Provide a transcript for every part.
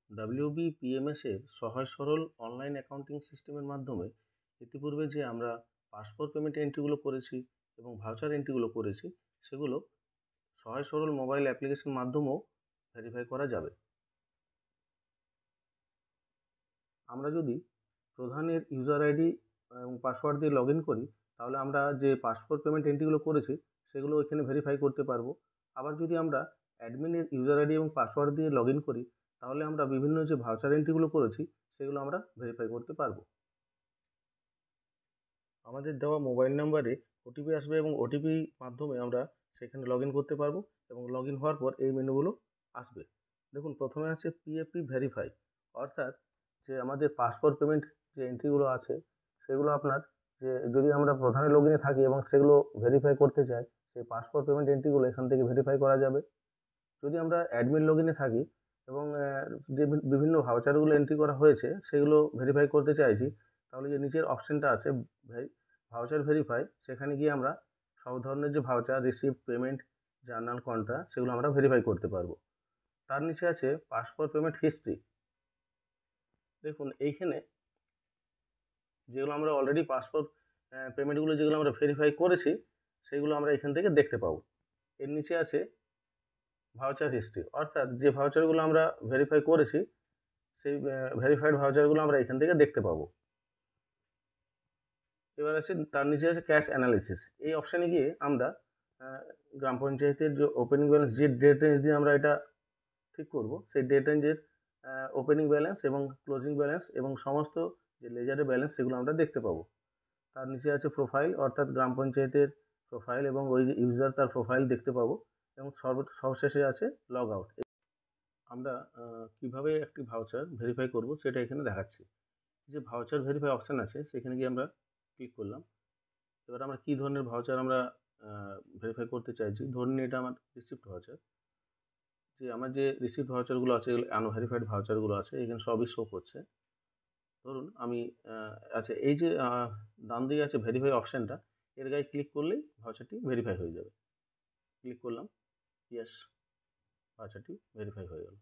WBPMS এর সহজ সরল অনলাইন অ্যাকাউন্টিং সিস্টেমের মাধ্যমে ইতিপূর্বে যে আমরা পাসপোর্ট পেমেন্ট এন্ট্রিগুলো করেছি এবং ভাউচার এন্ট্রিগুলো করেছি সেগুলো সহজ সরল মোবাইল অ্যাপ্লিকেশন মাধ্যমেও ভেরিফাই করা যাবে। আমরা যদি প্রধানের ইউজার আইডি এবং পাসওয়ার্ড দিয়ে লগ ইন করি তাহলে আমরা যে পাসপোর্ট পেমেন্ট এন্ট্রিগুলো করেছি সেগুলো এখানে ভেরিফাই করতে পারবো। আবার যদি আমরা অ্যাডমিনের ইউজার আইডি এবং পাসওয়ার্ড দিয়ে লগ ইন করি তাহলে আমরা বিভিন্ন যে ভাউচার এন্ট্রিগুলো করেছি সেগুলো আমরা ভেরিফাই করতে পারবো। আমাদের দেওয়া মোবাইল নাম্বারে ওটিপি আসবে এবং ওটিপি মাধ্যমে আমরা সেখানে লগ ইন করতে পারবো এবং লগ ইন হওয়ার পর এই মেনুগুলো আসবে। দেখুন প্রথমে আছে পিএপি ভেরিফাই, অর্থাৎ যে আমাদের পাসপোর্ট পেমেন্ট যে এন্ট্রিগুলো আছে সেগুলো আপনার যে যদি আমরা প্রধানে লগ ইনে থাকি এবং সেগুলো ভেরিফাই করতে চাই সেই পাসপোর্ট পেমেন্ট এন্ট্রিগুলো এখান থেকে ভেরিফাই করা যাবে। যদি আমরা অ্যাডমিন লগ ইনে থাকি এবং যে বিভিন্ন ভাউচারগুলো এন্ট্রি করা হয়েছে সেগুলো ভেরিফাই করতে চাইছি তাহলে যে নিচের অপশানটা আছে ভাউচার ভেরিফাই সেখানে গিয়ে আমরা সব ধরনের যে voucher receive payment journal contra সেগুলো আমরা ভেরিফাই করতে পারবো। তার নিচে আছে পাসপোর্ট পেমেন্ট হিস্ট্রি। দেখুন এইখানে যেগুলো আমরা অলরেডি পাসপোর্ট পেমেন্টগুলো যেগুলো আমরা ভেরিফাই করেছি সেগুলো আমরা এখান থেকে দেখতে পাবো। এর নিচে আছে ভাউচার হিস্ট্রি, অর্থাৎ যে ভাউচারগুলো আমরা ভেরিফাই করেছি সেই ভেরিফাইড ভাউচারগুলো আমরা এখান থেকে দেখতে পাবো। এবার আছে তার নিচে আছে ক্যাশ অ্যানালিসিস। এই অপশানে গিয়ে আমরা গ্রাম পঞ্চায়েতের যে ওপেনিং ব্যালেন্স যে ডেট রেঞ্জ দিয়ে আমরা এটা ঠিক করব সেই ডেট রেঞ্জের ওপেনিং ব্যালেন্স এবং ক্লোজিং ব্যালেন্স এবং সমস্ত যে লেজারের ব্যালেন্স সেগুলো আমরা দেখতে পাবো। তার নিচে আছে প্রোফাইল, অর্থাৎ গ্রাম পঞ্চায়েতের প্রোফাইল এবং ওই যে ইউজার তার প্রোফাইল দেখতে পাবো এবং সবশেষে আছে লগ আউট। আমরা কিভাবে একটি ভাউচার ভেরিফাই করব সেটা এখানে দেখাচ্ছি। যে ভাউচার ভেরিফাই অপশান আছে সেখানে গিয়ে আমরা ক্লিক করলাম। এবার আমরা কী ধরনের ভাউচার আমরা ভেরিফাই করতে চাইছি, ধরুন এটা আমার রিসিপ্ট ভাউচার। যে আমার যে রিসিপ্ট ভাউচারগুলো আছে আনভেরিফাইড ভাউচারগুলো আছে এখানে সবই শো করছে। ধরুন আমি আচ্ছা এই যে ডান দিকে আছে ভেরিফাই অপশানটা, এর গায়ে ক্লিক করলেই ভাউচারটি ভেরিফাই হয়ে যাবে। ক্লিক করলাম, ইয়েস, ভাউচারটি ভেরিফাই হয়ে গেল।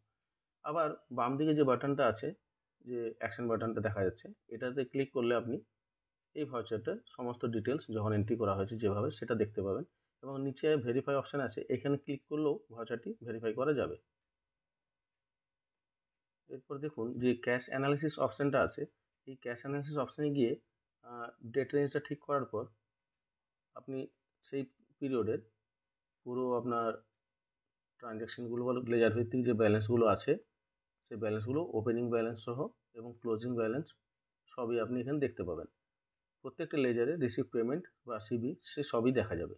আবার বাম দিকে যে বাটনটা আছে, যে অ্যাকশন বাটনটা দেখা যাচ্ছে, এটাতে ক্লিক করলে আপনি এই ভাউচারটার সমস্ত ডিটেলস যখন এন্ট্রি করা হয়েছে যেভাবে সেটা দেখতে পাবেন এবং নিচে ভেরিফাই অপশান আছে, এখানে ক্লিক করলেও ভাউচারটি ভেরিফাই করা যাবে। এরপর দেখুন যে ক্যাশ অ্যানালিসিস অপশানটা আছে, এই ক্যাশ অ্যানালিসিস অপশানে গিয়ে ডেট রেঞ্জটা ঠিক করার পর আপনি সেই পিরিয়ডের পুরো আপনার ট্রানজ্যাকশানগুলো বা লেজার ভিত্তিক যে ব্যালেন্সগুলো আছে সেই ব্যালেন্সগুলো ওপেনিং ব্যালেন্স সহ এবং ক্লোজিং ব্যালেন্স সবই আপনি এখানে দেখতে পাবেন। প্রত্যেকটা লেজারে রিসিভ পেমেন্ট বা সিবি সে সবই দেখা যাবে।